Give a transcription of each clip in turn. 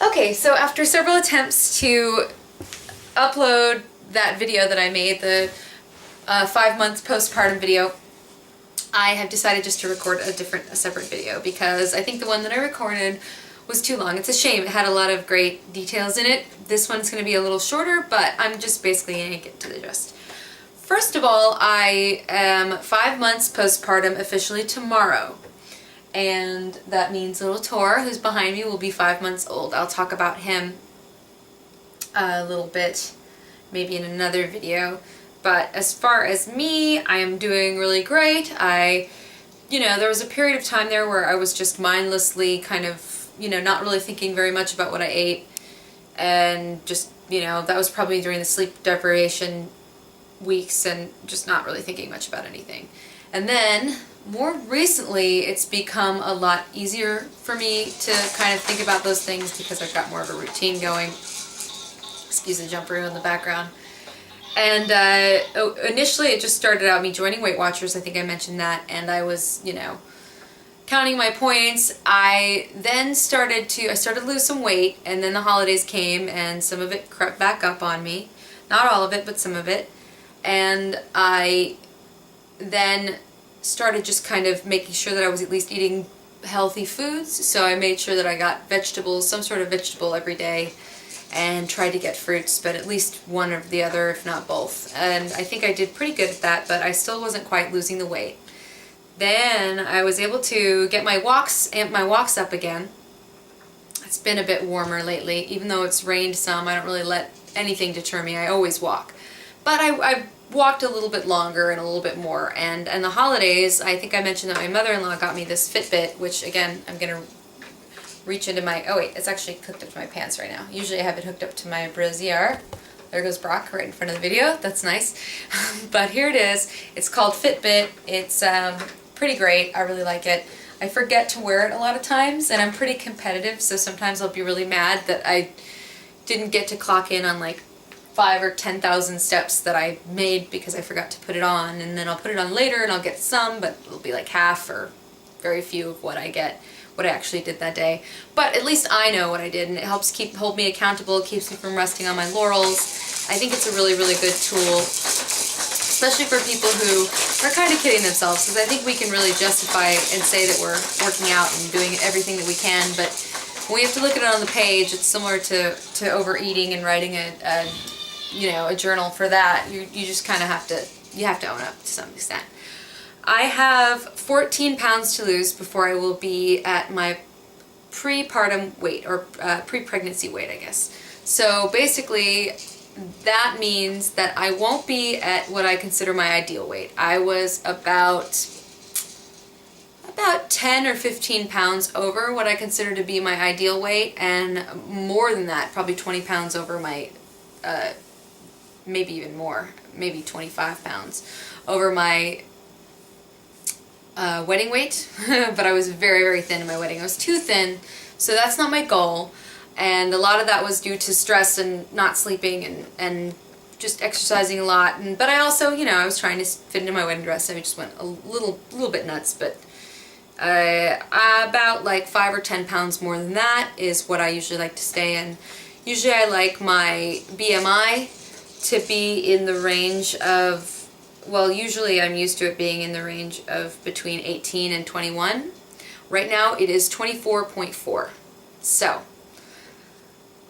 Okay, so after several attempts to upload that video that I made, the 5-month postpartum video, I have decided just to record a separate video because I think the one that I recorded was too long. It's a shame. It had a lot of great details in it. This one's going to be a little shorter, but I'm just basically going to get to the gist. First of all, I am 5 months postpartum officially tomorrow. And that means little Tor, who's behind me, will be 5 months old. I'll talk about him a little bit, maybe in another video. But as far as me, I am doing really great. There was a period of time there where I was just mindlessly kind of, not really thinking very much about what I ate. And just, that was probably during the sleep deprivation weeks and just not really thinking much about anything. And then, more recently, it's become a lot easier for me to kind of think about those things because I've got more of a routine going. Excuse the jumper in the background. And initially it just started out me joining Weight Watchers. I think I mentioned that. And I was, counting my points. I started to lose some weight, and then the holidays came and some of it crept back up on me. Not all of it, but some of it. And I then started just kind of making sure that I was at least eating healthy foods. So I made sure that I got vegetables, some sort of vegetable every day, and tried to get fruits, but at least one or the other, if not both. And I think I did pretty good at that, but I still wasn't quite losing the weight. Then I was able to get amp my walks up again. It's been a bit warmer lately. Even though it's rained some, I don't really let anything deter me. I always walk. But I walked a little bit longer and a little bit more. And the holidays, I think I mentioned that my mother-in-law got me this Fitbit, which again, I'm going to reach into my, oh wait, it's actually hooked up to my pants right now. Usually I have it hooked up to my brassiere. There goes Brock right in front of the video. That's nice. But here it is. It's called Fitbit. It's pretty great. I really like it. I forget to wear it a lot of times, and I'm pretty competitive, so sometimes I'll be really mad that I didn't get to clock in on like 5 or 10,000 steps that I made because I forgot to put it on, and then I'll put it on later and I'll get some, but it'll be like half or very few of what I actually did that day. But at least I know what I did, and it helps hold me accountable. It keeps me from resting on my laurels. I think it's a really, really good tool, especially for people who are kind of kidding themselves, because I think we can really justify and say that we're working out and doing everything that we can, but when we have to look at it on the page, it's similar to overeating and writing a journal for that. You just kind of have to own up to some extent. I have 14 pounds to lose before I will be at my prepartum weight, or pre-pregnancy weight, I guess. So basically, that means that I won't be at what I consider my ideal weight. I was about 10 or 15 pounds over what I consider to be my ideal weight, and more than that, probably 20 pounds over my, maybe even more, maybe 25 pounds over my wedding weight. But I was very, very thin in my wedding. I was too thin, so that's not my goal. And a lot of that was due to stress and not sleeping and just exercising a lot. But I also, I was trying to fit into my wedding dress. I just went a little bit nuts. But about like 5 or 10 pounds more than that is what I usually like to stay in. Usually I like my BMI to be in the range of, well, usually I'm used to it being in the range of between 18 and 21. Right now it is 24.4. So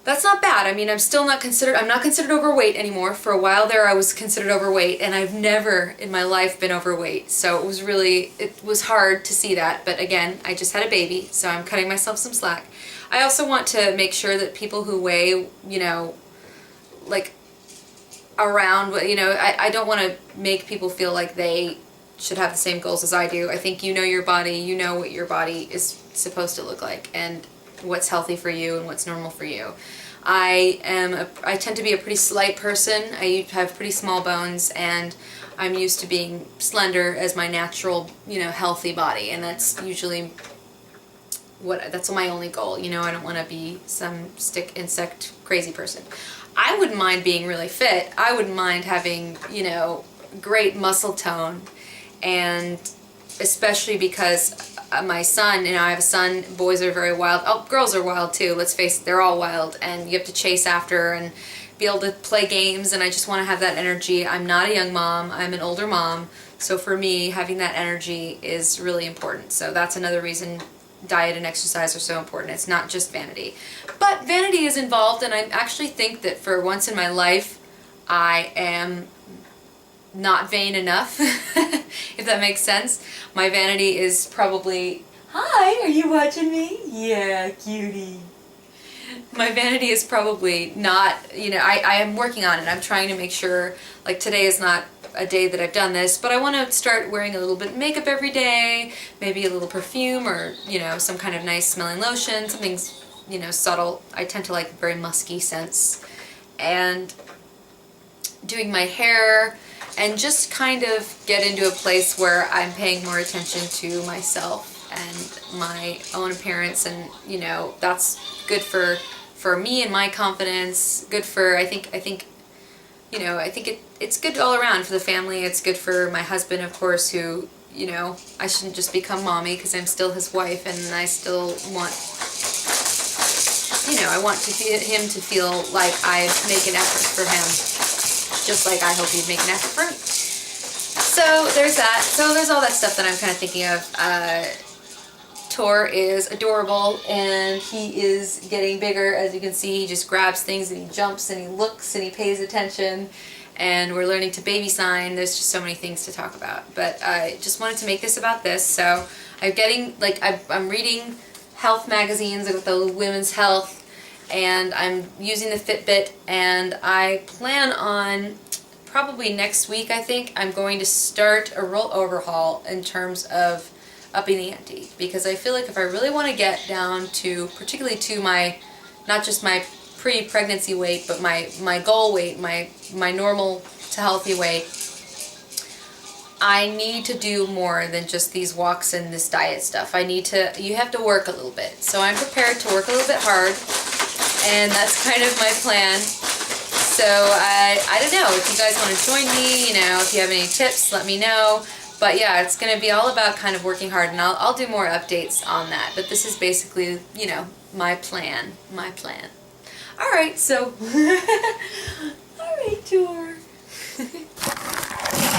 that's not bad. I mean, I'm not considered overweight anymore. For a while there I was considered overweight, and I've never in my life been overweight. So it was hard to see that. But again, I just had a baby, so I'm cutting myself some slack. I also want to make sure that people who weigh, like around, I don't want to make people feel like they should have the same goals as I do. I think you know your body, you know what your body is supposed to look like, and what's healthy for you and what's normal for you. I tend to be a pretty slight person. I have pretty small bones, and I'm used to being slender as my natural, healthy body, and that's usually that's my only goal. I don't want to be some stick insect crazy person. I wouldn't mind being really fit. I wouldn't mind having, great muscle tone, and especially because my son, you know, I have a son, boys are very wild. Oh, girls are wild too, let's face it, they're all wild, and you have to chase after and be able to play games, and I just want to have that energy. I'm not a young mom, I'm an older mom, so for me, having that energy is really important. So that's another reason diet and exercise are so important. It's not just vanity. But vanity is involved, and I actually think that for once in my life, I am not vain enough, if that makes sense. My vanity is probably, hi, are you watching me? Yeah, cutie. My vanity is probably not, you know, I am working on it. I'm trying to make sure, like today is not a day that I've done this, but I want to start wearing a little bit of makeup every day, maybe a little perfume or, you know, some kind of nice smelling lotion, something, you know, subtle. I tend to like very musky scents. And doing my hair, and just kind of get into a place where I'm paying more attention to myself and my own appearance, and you know, that's good for me and my confidence, good for, I think you know, I think it's good all around for the family. It's good for my husband, of course, who, you know, I shouldn't just become mommy because I'm still his wife, and I still want, you know, I want him to feel like I make an effort for him, just like I hope he'd make an effort for me. So there's that. So there's all that stuff that I'm kind of thinking of. Tor is adorable, and he is getting bigger. As you can see, he just grabs things and he jumps and he looks and he pays attention, and we're learning to baby sign. There's just so many things to talk about, but I just wanted to make this about this. So I'm getting, like, I'm reading health magazines with the women's health, and I'm using the Fitbit, and I plan on probably next week, I think, I'm going to start a real overhaul in terms of upping the ante, because I feel like if I really want to get down to, particularly to my, not just my pre-pregnancy weight, but my goal weight, my normal to healthy weight, I need to do more than just these walks and this diet stuff. You have to work a little bit. So I'm prepared to work a little bit hard, and that's kind of my plan. So I don't know, if you guys want to join me, you know, if you have any tips, let me know. But yeah, it's going to be all about kind of working hard, and I'll do more updates on that. But this is basically, you know, my plan. Alright, so, alright, Tor.